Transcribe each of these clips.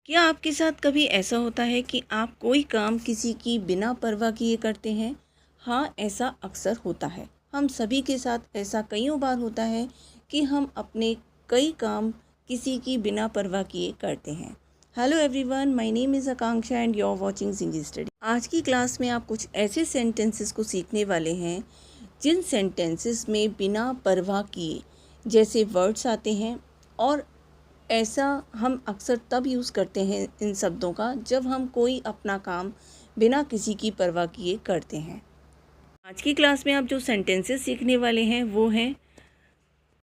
क्या आपके साथ कभी ऐसा होता है कि आप कोई काम किसी की बिना परवाह किए करते हैं? हाँ, ऐसा अक्सर होता है। हम सभी के साथ ऐसा कईयों बार होता है कि हम अपने कई काम किसी की बिना परवाह किए करते हैं। Hello everyone, my name is Akanksha and you are watching Singhi study. आज की क्लास में आप कुछ ऐसे सेंटेंसेस को सीखने वाले हैं जिन सेंटेंसेस में बिना परवाह किए जैसे वर्ड्स आते हैं, और ऐसा हम अक्सर तब यूज़ करते हैं इन शब्दों का जब हम कोई अपना काम बिना किसी की परवाह किए करते हैं। आज की क्लास में आप जो सेंटेंसेस सीखने वाले हैं वो हैं,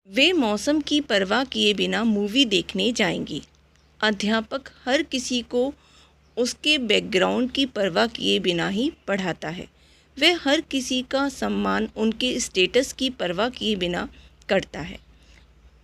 वे मौसम की परवाह किए बिना मूवी देखने जाएंगी। अध्यापक हर किसी को उसके बैकग्राउंड की परवाह किए बिना ही पढ़ाता है। वह हर किसी का सम्मान उनके स्टेटस की परवाह किए बिना करता है।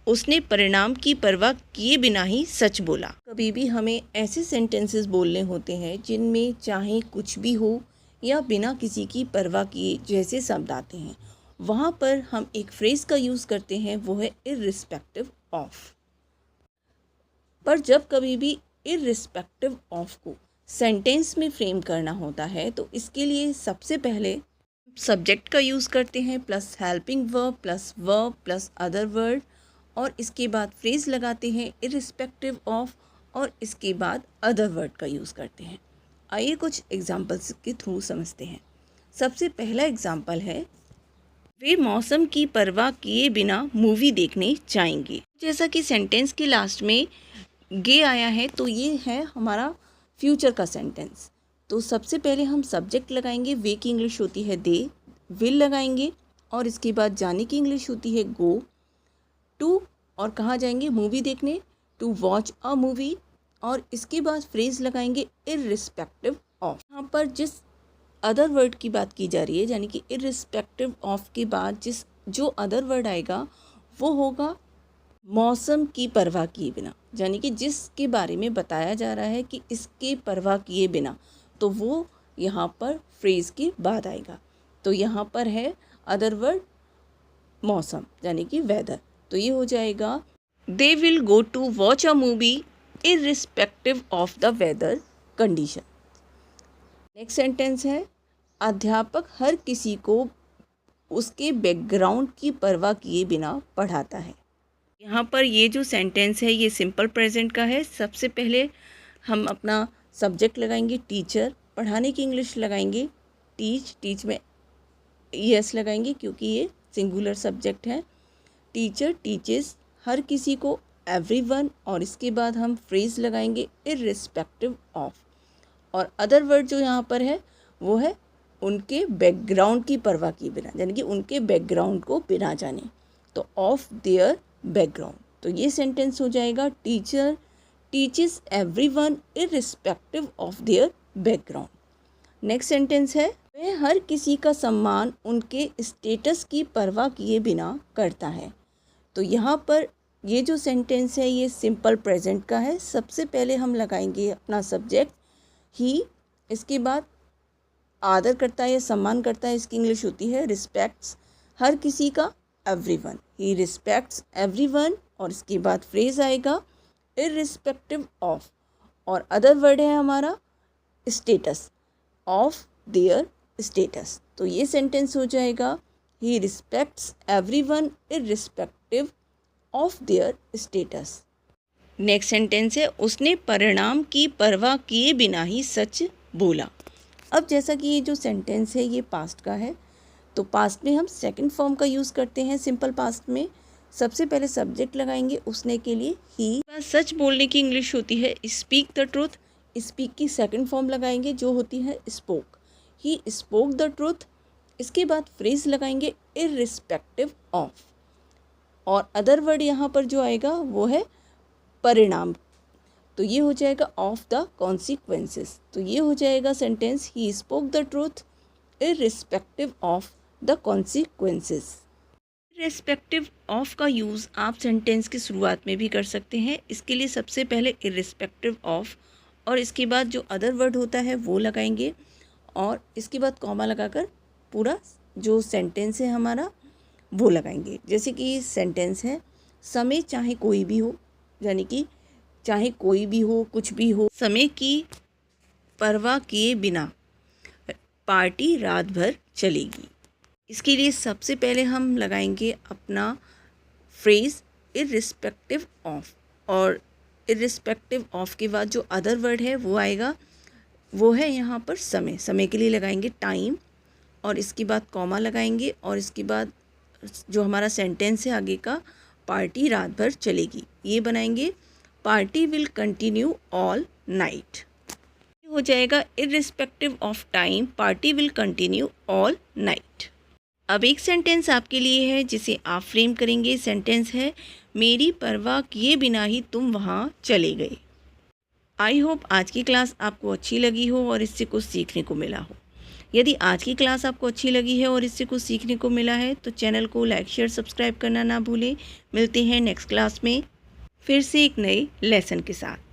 उसने परिणाम की परवाह किए बिना ही सच बोला। कभी भी हमें ऐसे सेंटेंसेस बोलने होते हैं जिनमें चाहे कुछ भी हो या बिना किसी की परवाह किए जैसे शब्द आते हैं, वहाँ पर हम एक फ्रेज़ का यूज़ करते हैं, वो है इर्रिस्पेक्टिव ऑफ। पर जब कभी भी इर्रिस्पेक्टिव ऑफ को सेंटेंस में फ्रेम करना होता है तो इसके लिए सबसे पहले सब्जेक्ट का यूज़ करते हैं plus helping verb plus other word, और इसके बाद फ्रेज़ लगाते हैं इर्रिस्पेक्टिव ऑफ, और इसके बाद अदर वर्ड का यूज़ करते हैं। आइए कुछ एग्जांपल्स के थ्रू समझते हैं। सबसे पहला एग्जांपल है, वे मौसम की परवाह किए बिना मूवी देखने जाएंगे। जैसा कि सेंटेंस के लास्ट में गे आया है तो ये है हमारा फ्यूचर का सेंटेंस। तो सबसे पहले हम सब्जेक्ट लगाएंगे, वे की इंग्लिश होती है दे, विल लगाएंगे, और इसके बाद जाने की इंग्लिश होती है गो टू, और कहाँ जाएंगे? मूवी देखने, टू वॉच अ मूवी, और इसके बाद फ्रेज़ लगाएंगे इर्रिस्पेक्टिव ऑफ। यहाँ पर जिस अदर वर्ड की बात की जा रही है, यानी कि इर्रिस्पेक्टिव ऑफ के बाद जो अदर वर्ड आएगा वो होगा मौसम की परवाह किए बिना, यानी कि जिसके बारे में बताया जा रहा है कि इसके परवाह किए बिना, तो वो यहाँ पर फ्रेज़ के बाद आएगा। तो यहाँ पर है अदर वर्ड मौसम, यानी कि वेदर। तो ये हो जाएगा, they will go to watch a movie irrespective of the weather condition. Next sentence है, अध्यापक हर किसी को उसके बैकग्राउंड की परवाह किए बिना पढ़ाता है। यहाँ पर ये जो सेंटेंस है ये सिंपल प्रेजेंट का है। सबसे पहले हम अपना सब्जेक्ट लगाएंगे टीचर, पढ़ाने की इंग्लिश लगाएंगे टीच में यस लगाएंगे क्योंकि ये सिंगुलर सब्जेक्ट है। टीचर टीचेस हर किसी को, एवरीवन, और इसके बाद हम फ्रेज़ लगाएंगे इर्रिस्पेक्टिव ऑफ, और अदर वर्ड जो यहाँ पर है वो है उनके बैकग्राउंड की परवाह किए बिना, यानी कि उनके बैकग्राउंड को बिना जाने, तो ऑफ देयर बैकग्राउंड। तो ये सेंटेंस हो जाएगा, teacher teaches everyone irrespective of their background. Next sentence है, वह हर किसी का सम्मान उनके स्टेटस की परवाह किए बिना करता है। तो यहाँ पर ये जो सेंटेंस है ये सिंपल प्रेजेंट का है। सबसे पहले हम लगाएंगे अपना सब्जेक्ट ही, इसके बाद आदर करता है या सम्मान करता है, इसकी इंग्लिश होती है रिस्पेक्ट्स हर किसी का, एवरीवन, ही रिस्पेक्ट्स एवरीवन, और इसके बाद फ्रेज आएगा इर्रिस्पेक्टिव ऑफ, और अदर वर्ड है हमारा स्टेटस, ऑफ देयर स्टेटस। तो ये सेंटेंस हो जाएगा, he respects everyone irrespective of their status. Next sentence है, उसने परिणाम की परवाह किए बिना ही सच बोला। अब जैसा कि ये जो सेंटेंस है ये पास्ट का है, तो पास्ट में हम सेकंड फॉर्म का यूज़ करते हैं। सिंपल पास्ट में सबसे पहले सब्जेक्ट लगाएंगे उसने के लिए ही, सच बोलने की इंग्लिश होती है स्पीक द ट्रूथ, स्पीक की सेकंड फॉर्म लगाएंगे जो होती है spoke, he spoke the truth. इसके बाद फ्रेज लगाएंगे इर्रिस्पेक्टिव ऑफ, और अदर वर्ड यहाँ पर जो आएगा वो है परिणाम, तो ये हो जाएगा ऑफ द कॉन्सिक्वेंसेस। तो ये हो जाएगा sentence, he spoke the truth irrespective of the consequences. Irrespective of का यूज़ आप सेंटेंस की शुरुआत में भी कर सकते हैं। इसके लिए सबसे पहले इर्रिस्पेक्टिव ऑफ, और इसके बाद जो अदर वर्ड होता है वो लगाएंगे, और इसके बाद कॉमा लगाकर पूरा जो सेंटेंस है हमारा वो लगाएंगे। जैसे कि सेंटेंस है, समय चाहे कोई भी हो, यानी कि चाहे कोई भी हो, कुछ भी हो, समय की परवाह किए बिना पार्टी रात भर चलेगी। इसके लिए सबसे पहले हम लगाएंगे अपना फ्रेज़ इर्रिस्पेक्टिव ऑफ, और इर्रिस्पेक्टिव ऑफ के बाद जो अदर वर्ड है वो आएगा, वो है यहाँ पर समय। समय के लिए लगाएंगे टाइम, और इसके बाद कॉमा लगाएंगे, और इसके बाद जो हमारा सेंटेंस है आगे का, पार्टी रात भर चलेगी, ये बनाएंगे party will continue all night. हो जाएगा irrespective of time, party will continue all night. अब एक सेंटेंस आपके लिए है जिसे आप फ्रेम करेंगे। सेंटेंस है, मेरी परवाह किए बिना ही तुम वहाँ चले गए। आई होप आज की क्लास आपको अच्छी लगी हो और इससे कुछ सीखने को मिला हो। यदि आज की क्लास आपको अच्छी लगी है और इससे कुछ सीखने को मिला है तो चैनल को लाइक, शेयर, सब्सक्राइब करना ना भूलें। मिलते हैं नेक्स्ट क्लास में फिर से एक नए लेसन के साथ।